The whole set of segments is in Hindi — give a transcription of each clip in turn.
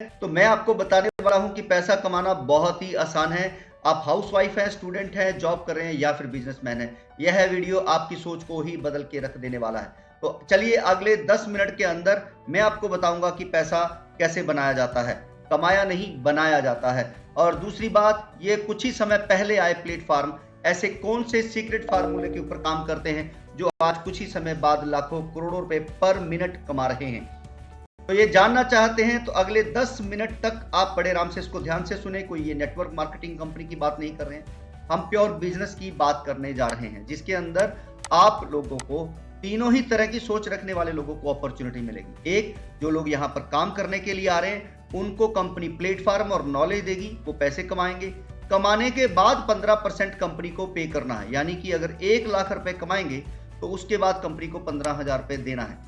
तो मैं आपको बताने वाला हूं कि पैसा कमाना बहुत ही आसान है। आप हाउसवाइफ हैं, स्टूडेंट हैं, जॉब कर रहे हैं या फिर बिजनेसमैन हैं, यह वीडियो आपकी सोच को ही बदल के रख देने वाला है। तो चलिए अगले 10 मिनट के अंदर मैं आपको बताऊंगा कि पैसा कैसे बनाया जाता है। कमाया नहीं, बनाया जाता है। और दूसरी बात, ये कुछ ही समय पहले आए प्लेटफॉर्म ऐसे कौन से सीक्रेट फार्मूले के ऊपर काम करते हैं जो आज कुछ ही समय बाद लाखों करोड़ों रुपए पर मिनट कमा रहे हैं। तो ये जानना चाहते हैं तो अगले 10 मिनट तक आप बड़े आराम से इसको ध्यान से सुने। कोई ये नेटवर्क मार्केटिंग कंपनी की बात नहीं कर रहे हैं, हम प्योर बिजनेस की बात करने जा रहे हैं, जिसके अंदर आप लोगों को तीनों ही तरह की सोच रखने वाले लोगों को अपॉर्चुनिटी मिलेगी। एक, जो लोग यहाँ पर काम करने के लिए आ रहे हैं उनको कंपनी प्लेटफॉर्म और नॉलेज देगी, वो पैसे कमाएंगे। कमाने के बाद 15% कंपनी को पे करना है, यानी कि अगर 1 लाख रुपए कमाएंगे तो उसके बाद कंपनी को 15,000 रुपए देना है।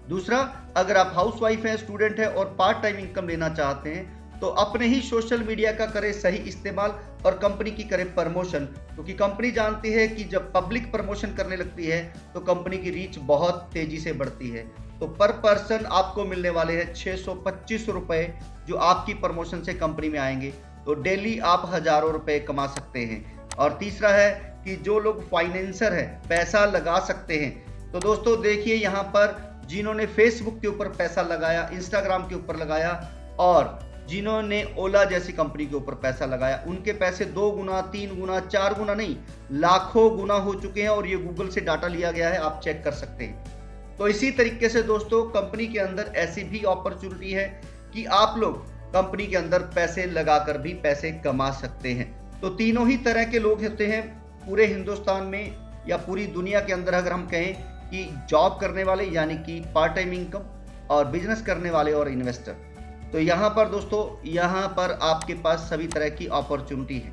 दूसरा, अगर आप हाउसवाइफ हैं, स्टूडेंट हैं और पार्ट टाइम इनकम लेना चाहते हैं तो अपने ही सोशल मीडिया का करें सही इस्तेमाल और कंपनी की करें प्रमोशन, क्योंकि कंपनी जानती है कि जब पब्लिक प्रमोशन करने लगती है तो कंपनी की रीच बहुत तेजी से बढ़ती है। तो पर पर्सन आपको मिलने वाले हैं 625 रुपए जो आपकी प्रमोशन से कंपनी में आएंगे। तो डेली आप हजारों रुपए कमा सकते हैं। और तीसरा है कि जो लोग फाइनेंसर हैं, पैसा लगा सकते हैं। तो दोस्तों देखिए, यहाँ पर जिन्होंने फेसबुक के ऊपर पैसा लगाया, इंस्टाग्राम के ऊपर लगाया और जिन्होंने ओला जैसी कंपनी के ऊपर पैसा लगाया, उनके पैसे 2 गुना, 3 गुना, 4 गुना नहीं, लाखों गुना हो चुके हैं। और ये गूगल से डाटा लिया गया है, आप चेक कर सकते हैं। तो इसी तरीके से दोस्तों, कंपनी के अंदर ऐसी भी अपॉर्चुनिटी है कि आप लोग कंपनी के अंदर पैसे लगाकर भी पैसे कमा सकते हैं। तो तीनों ही तरह के लोग होते हैं पूरे हिंदुस्तान में या पूरी दुनिया के अंदर। अगर हम कहें कि जॉब करने वाले यानी कि पार्ट टाइम इनकम, और बिजनेस करने वाले और इन्वेस्टर, तो यहाँ पर दोस्तों, यहाँ पर आपके पास सभी तरह की अपॉर्चुनिटी है।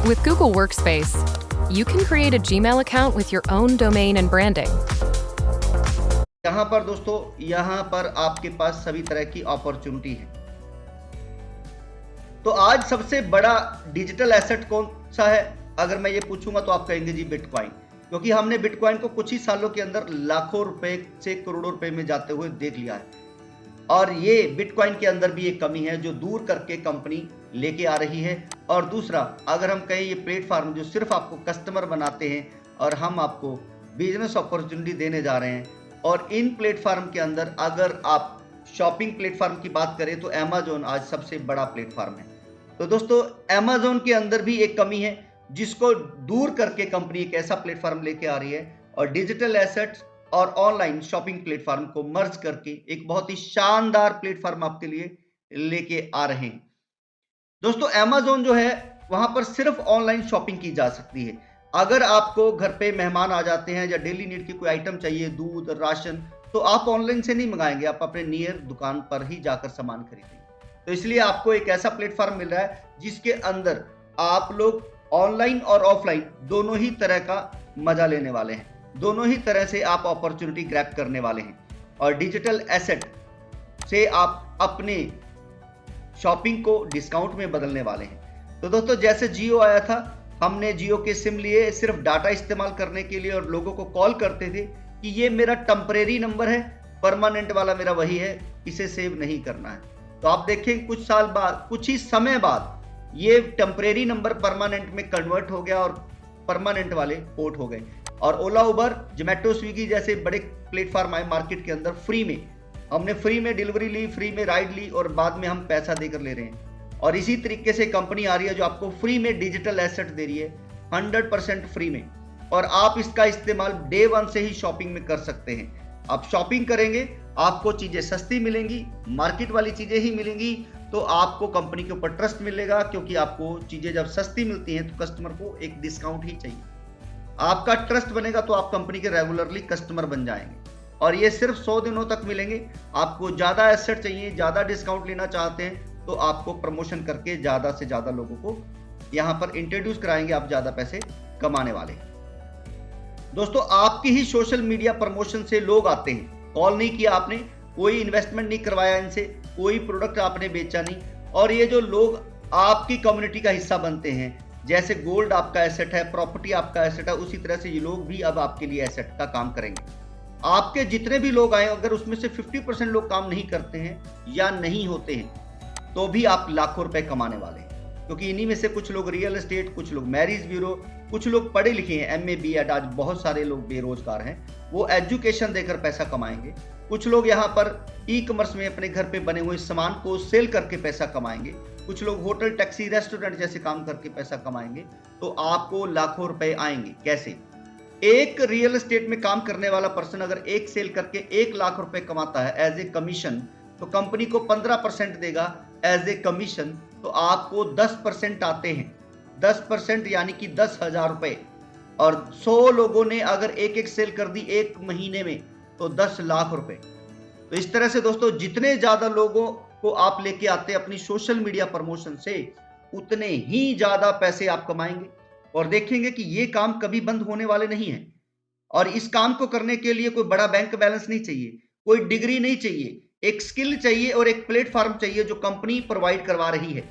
With Google Workspace, you can create a Gmail account with your own domain and branding. यहाँ पर दोस्तों, यहाँ पर आपके पास सभी तरह की अपॉर्चुनिटी है। तो आज सबसे बड़ा डिजिटल एसेट कौन सा है? अगर मैं ये पूछूंगा तो आप कहेंगे जी बिटकॉइन, क्योंकि हमने बिटकॉइन को कुछ ही सालों के अंदर लाखों रुपए से करोड़ों रुपए में जाते हुए देख लिया है। और ये बिटकॉइन के अंदर भी एक कमी है जो दूर करके कंपनी लेके आ रही है। और दूसरा, अगर हम कहें ये प्लेटफॉर्म जो सिर्फ आपको कस्टमर बनाते हैं और हम आपको बिजनेस अपॉर्चुनिटी देने जा रहे हैं। और इन प्लेटफॉर्म के अंदर अगर आप शॉपिंग प्लेटफॉर्म की बात करें तो अमेजोन आज सबसे बड़ा प्लेटफॉर्म है। तो दोस्तों, अमेजोन के अंदर भी एक कमी है जिसको दूर करके कंपनी एक ऐसा प्लेटफॉर्म लेके आ रही है और डिजिटल एसेट्स और ऑनलाइन शॉपिंग प्लेटफॉर्म को मर्ज करके एक बहुत ही शानदार प्लेटफॉर्म आपके लिए लेके आ रहे हैं। दोस्तों, अमेजोन जो है वहां पर सिर्फ ऑनलाइन शॉपिंग की जा सकती है। अगर आपको घर पे मेहमान आ जाते हैं या डेली नीड की कोई आइटम चाहिए, दूध, राशन, तो आप ऑनलाइन से नहीं मंगाएंगे, आप अपने नियर दुकान पर ही जाकर सामान खरीदेंगे। तो इसलिए आपको एक ऐसा प्लेटफॉर्म मिल रहा है जिसके अंदर आप लोग ऑनलाइन और ऑफलाइन दोनों ही तरह का मजा लेने वाले हैं, दोनों ही तरह से आप अपॉर्चुनिटी ग्रैब करने वाले हैं। और डिजिटल एसेट से आप अपने शॉपिंग को डिस्काउंट में बदलने वाले हैं। तो दोस्तों, जैसे जियो आया था, हमने जियो के सिम लिए सिर्फ डाटा इस्तेमाल करने के लिए और लोगों को कॉल करते थे कि ये मेरा टेम्परेरी नंबर है, परमानेंट वाला मेरा वही है, इसे सेव नहीं करना है। तो आप देखें कुछ साल बाद, कुछ ही समय बाद ये टेम्परेरी नंबर परमानेंट में कन्वर्ट हो गया और परमानेंट वाले पोर्ट हो गए। और ओला, उबर, जोमेटो, स्विगी जैसे बड़े प्लेटफॉर्म आए मार्केट के अंदर, फ्री में हमने फ्री में डिलीवरी ली, फ्री में राइड ली और बाद में हम पैसा देकर ले रहे हैं। और इसी तरीके से कंपनी आ रही है जो आपको फ्री में डिजिटल एसेट दे रही है, 100% फ्री में। और आप इसका इस्तेमाल डे 1 से ही शॉपिंग में कर सकते हैं। आप शॉपिंग करेंगे, आपको चीजें सस्ती मिलेंगी, मार्केट वाली चीजें ही मिलेंगी, तो आपको कंपनी के ऊपर ट्रस्ट मिलेगा, क्योंकि आपको चीजें जब सस्ती मिलती हैं तो कस्टमर को एक डिस्काउंट ही चाहिए। आपका ट्रस्ट बनेगा तो आप कंपनी के रेगुलरली कस्टमर बन जाएंगे। और ये सिर्फ 100 दिनों तक मिलेंगे। आपको ज्यादा एसेट चाहिए, ज्यादा डिस्काउंट लेना चाहते हैं तो आपको प्रमोशन करके ज्यादा से ज्यादा लोगों को यहाँ पर इंट्रोड्यूस कराएंगे, आप ज्यादा पैसे कमाने वाले हैं। दोस्तों, आपकी ही सोशल मीडिया प्रमोशन से लोग आते हैं, कॉल नहीं किया आपने, कोई इन्वेस्टमेंट नहीं करवाया इनसे, कोई प्रोडक्ट आपने बेचा नहीं, और ये जो लोग आपकी कम्युनिटी का हिस्सा बनते हैं, जैसे गोल्ड आपका एसेट है, प्रॉपर्टी आपका एसेट है, उसी तरह से ये लोग भी अब आपके लिए एसेट का काम करेंगे। आपके जितने भी लोग आए, अगर उसमें से 50% लोग काम नहीं करते हैं या नहीं होते हैं, तो भी आप लाखों रुपए कमाने वाले हैं। क्योंकि इन्हीं में से कुछ लोग रियल एस्टेट, कुछ लोग मैरिज ब्यूरो, कुछ लोग पढ़े लिखे हैं, MA B.Ed, आज बहुत सारे लोग बेरोजगार हैं, वो एजुकेशन देकर पैसा कमाएंगे। कुछ लोग यहाँ पर ई-कॉमर्स में अपने घर पे बने हुए सामान को सेल करके पैसा कमाएंगे। कुछ लोग होटल, टैक्सी, रेस्टोरेंट जैसे काम करके पैसा कमाएंगे। तो आपको लाखों रुपए आएंगे। कैसे? एक रियल एस्टेट में काम करने वाला पर्सन अगर एक सेल करके 1 लाख रुपए कमाता है एज ए कमीशन, तो कंपनी को 15% देगा एज ए कमीशन, तो आपको 10% आते हैं। 10% यानी कि 10,000 रुपए, और 100 लोगों ने अगर एक सेल कर दी एक महीने में, तो 10 लाख रुपए। तो इस तरह से दोस्तों, जितने ज्यादा लोगों को आप लेके आते हैं अपनी सोशल मीडिया प्रमोशन से, उतने ही ज्यादा पैसे आप कमाएंगे। और देखेंगे कि ये काम कभी बंद होने वाले नहीं है। और इस काम को करने के लिए कोई बड़ा बैंक बैलेंस नहीं चाहिए, कोई डिग्री नहीं चाहिए, एक स्किल चाहिए और एक प्लेटफॉर्म चाहिए जो कंपनी प्रोवाइड करवा रही है।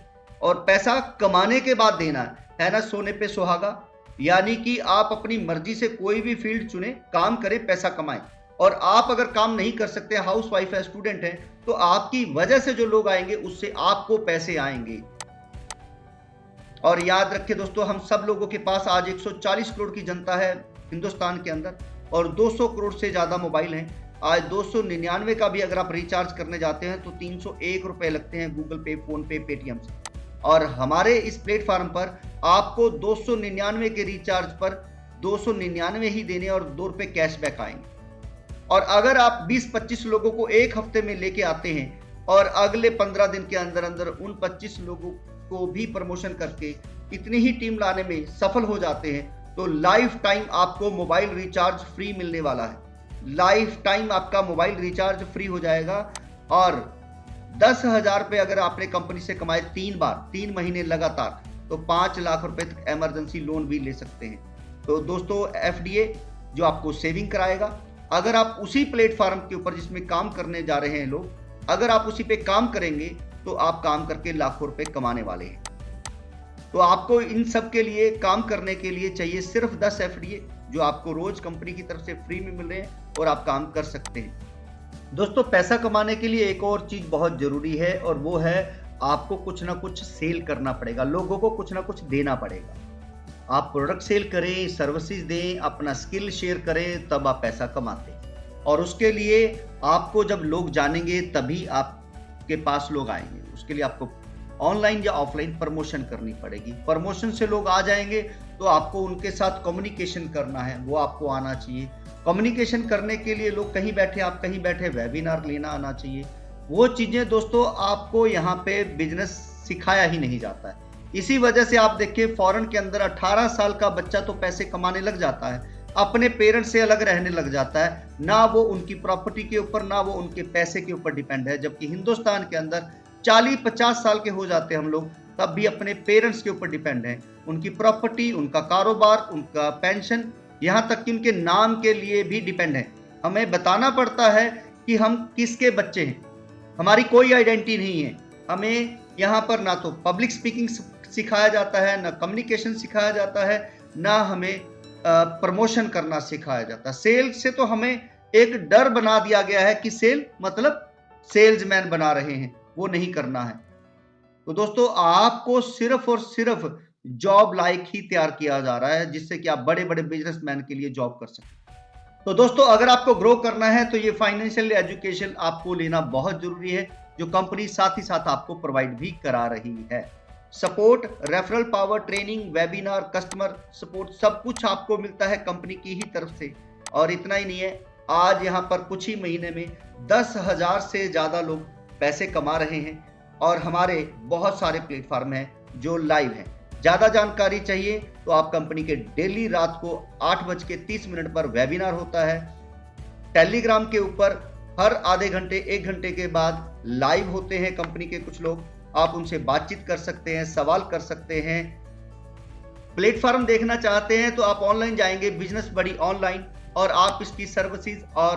और पैसा कमाने के बाद देना है ना, सोने पे सुहागा। यानी कि आप अपनी मर्जी से कोई भी फील्ड चुने, काम करें, पैसा कमाएं। और आप अगर काम नहीं कर सकते, हाउस वाइफ है, स्टूडेंट है, तो आपकी वजह से जो लोग आएंगे उससे आपको पैसे आएंगे। और याद रखें दोस्तों, हम सब लोगों के पास आज 140 करोड़ की जनता है हिंदुस्तान के अंदर, और 200 करोड़ से ज्यादा मोबाइल हैं। आज 299 का भी अगर आप रिचार्ज करने जाते हैं तो 301 रुपए लगते हैं गूगल पे, फोन पे, पेटीएम से। और हमारे इस प्लेटफॉर्म पर आपको 299 के रिचार्ज पर 299 ही देने और 2 रुपए कैशबैक आएंगे। और अगर आप 20-25 लोगों को एक हफ्ते में लेके आते हैं और अगले 15 दिन के अंदर अंदर उन 25 लोगों को भी प्रमोशन करके इतनी ही टीम लाने में सफल हो जाते हैं, तो लाइफ टाइम आपको मोबाइल रिचार्ज फ्री मिलने वाला है। लाइफ टाइम आपका मोबाइल रिचार्ज फ्री हो जाएगा। और 10,000 रुपए अगर आपने कंपनी से कमाए 3 बार, 3 महीने लगातार, तो 5 लाख रुपए तक इमरजेंसी लोन भी ले सकते हैं। तो दोस्तों, FDA जो आपको सेविंग कराएगा, अगर आप उसी प्लेटफॉर्म के ऊपर जिसमें काम करने जा रहे हैं लोग, अगर आप उसी पे काम करेंगे तो आप काम करके लाखों रुपए कमाने वाले हैं। तो आपको इन सब के लिए काम करने के लिए चाहिए सिर्फ 10 FDA, जो आपको रोज कंपनी की तरफ से फ्री में मिल रहे हैं, और आप काम कर सकते हैं। दोस्तों, पैसा कमाने के लिए एक और चीज बहुत जरूरी है, और वो है आपको कुछ ना कुछ सेल करना पड़ेगा, लोगों को कुछ ना कुछ देना पड़ेगा। आप प्रोडक्ट सेल करें, सर्विसेज दें, अपना स्किल शेयर करें, तब आप पैसा कमाते हैं। और उसके लिए आपको जब लोग जानेंगे तभी आपके पास लोग आएंगे। उसके लिए आपको ऑनलाइन या ऑफलाइन प्रमोशन करनी पड़ेगी। प्रमोशन से लोग आ जाएंगे तो आपको उनके साथ कम्युनिकेशन करना है, वो आपको आना चाहिए। कम्युनिकेशन करने के लिए लोग कहीं बैठे, आप कहीं बैठे, वेबिनार लेना आना चाहिए। वो चीजें दोस्तों आपको यहाँ पे बिजनेस सिखाया ही नहीं जाता है। इसी वजह से आप देखिए, फॉरेन के अंदर 18 साल का बच्चा तो पैसे कमाने लग जाता है, अपने पेरेंट्स से अलग रहने लग जाता है, ना वो उनकी प्रॉपर्टी के ऊपर, ना वो उनके पैसे के ऊपर डिपेंड है। जबकि हिंदुस्तान के अंदर 40-50 साल के हो जाते हैं हम लोग, तब भी अपने पेरेंट्स के ऊपर डिपेंड है। उनकी प्रॉपर्टी, उनका कारोबार, उनका पेंशन, यहाँ तक कि उनके नाम के लिए भी डिपेंड है। हमें बताना पड़ता है कि हम किसके बच्चे हैं, हमारी कोई आइडेंटिटी नहीं है। हमें यहाँ पर ना तो पब्लिक स्पीकिंग सिखाया जाता है, ना कम्युनिकेशन सिखाया जाता है, ना हमें प्रमोशन करना सिखाया जाता है। सेल से तो हमें एक डर बना दिया गया है कि सेल मतलब सेल्समैन बना रहे हैं, वो नहीं करना है। तो दोस्तों, आपको सिर्फ और सिर्फ जॉब लाइक ही तैयार किया जा रहा है, जिससे कि आप बड़े बड़े बिजनेसमैन के लिए जॉब कर सकें। तो दोस्तों, अगर आपको ग्रो करना है तो ये फाइनेंशियल एजुकेशन आपको लेना बहुत जरूरी है, जो कंपनी साथ ही साथ आपको प्रोवाइड भी करा रही है। Support, referral power, training, webinar, customer support, सब कुछ आपको मिलता है कंपनी की ही तरफ से। और इतना ही नहीं है, आज यहाँ पर कुछ ही महीने में 10,000 से ज्यादा लोग पैसे कमा रहे हैं, और हमारे बहुत सारे प्लेटफॉर्म हैं जो लाइव हैं। ज्यादा जानकारी चाहिए तो आप कंपनी के डेली रात को 8:30 पर वेबिनार होता है। टेलीग्राम के ऊपर हर आधे घंटे 1 घंटे के बाद लाइव होते हैं कंपनी के कुछ लोग, आप उनसे बातचीत कर सकते हैं, सवाल कर सकते हैं। प्लेटफॉर्म देखना चाहते हैं तो आप ऑनलाइन जाएंगे, बिजनेस बड़ी ऑनलाइन, और आप इसकी सर्विसेज और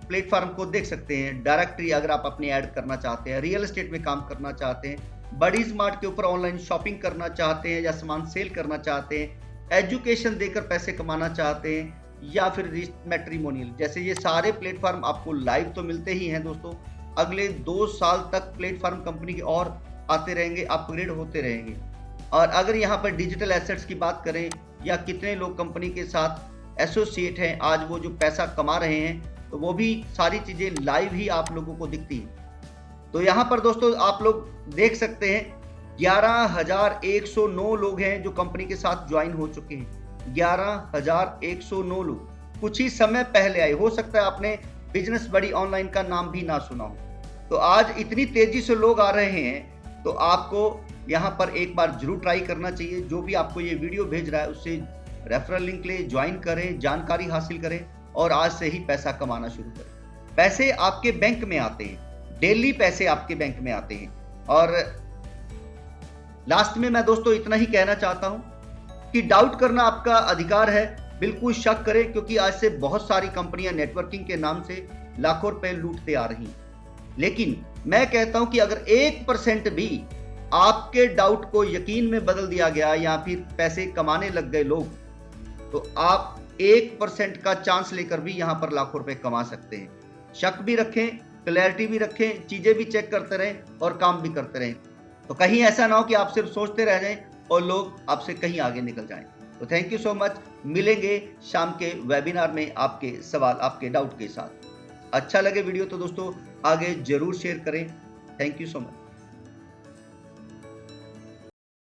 प्लेटफॉर्म को देख सकते हैं। डायरेक्टरी अगर आप अपनी ऐड करना चाहते हैं, रियल एस्टेट में काम करना चाहते हैं, बड़ी स्मार्ट के ऊपर ऑनलाइन शॉपिंग करना चाहते हैं या सामान सेल करना चाहते हैं, एजुकेशन देकर पैसे कमाना चाहते हैं, या फिर मैट्रिमोनियल, जैसे ये सारे प्लेटफॉर्म आपको लाइव तो मिलते ही हैं दोस्तों। अगले 2 साल तक प्लेटफॉर्म कंपनी के और आते रहेंगे, अपग्रेड होते रहेंगे। और अगर यहाँ पर डिजिटल एसेट्स की बात करें या कितने लोग कंपनी के साथ एसोसिएट हैं, आज वो जो पैसा कमा रहे हैं, तो वो भी सारी चीज़ें लाइव ही आप लोगों को दिखती हैं। तो यहाँ पर दोस्तों आप लोग देख सकते हैं 11,109 लोग हैं जो कंपनी के साथ ज्वाइन हो चुके हैं। 11,109 लोग कुछ ही समय पहले आए। हो सकता है आपने बिजनेस बड़ी ऑनलाइन का नाम भी ना सुना हो। तो आज इतनी तेजी से लोग आ रहे हैं, तो आपको यहाँ पर एक बार जरूर ट्राई करना चाहिए। जो भी आपको ये वीडियो भेज रहा है उससे रेफरल लिंक ले, ज्वाइन करें, जानकारी हासिल करें और आज से ही पैसा कमाना शुरू करें। पैसे आपके बैंक में आते हैं, डेली पैसे आपके बैंक में आते हैं। और लास्ट में मैं दोस्तों इतना ही कहना चाहता हूं कि डाउट करना आपका अधिकार है, बिल्कुल शक करें, क्योंकि आज से बहुत सारी कंपनियां नेटवर्किंग के नाम से लाखों रुपए लूटते आ रही हैं। लेकिन मैं कहता हूं कि अगर 1% भी आपके डाउट को यकीन में बदल दिया गया या फिर पैसे कमाने लग गए लोग, तो आप 1% का चांस लेकर भी यहां पर लाखों रुपए कमा सकते हैं। शक भी रखें, क्लैरिटी भी रखें, चीजें भी चेक करते रहें और काम भी करते रहें। तो कहीं ऐसा ना हो कि आप सिर्फ सोचते रह जाएं और लोग आपसे कहीं आगे निकल जाएं। तो थैंक यू सो मच। मिलेंगे शाम के वेबिनार में आपके सवाल, आपके डाउट के साथ। अच्छा लगे वीडियो तो दोस्तों आगे जरूर शेयर करें। Thank you so much.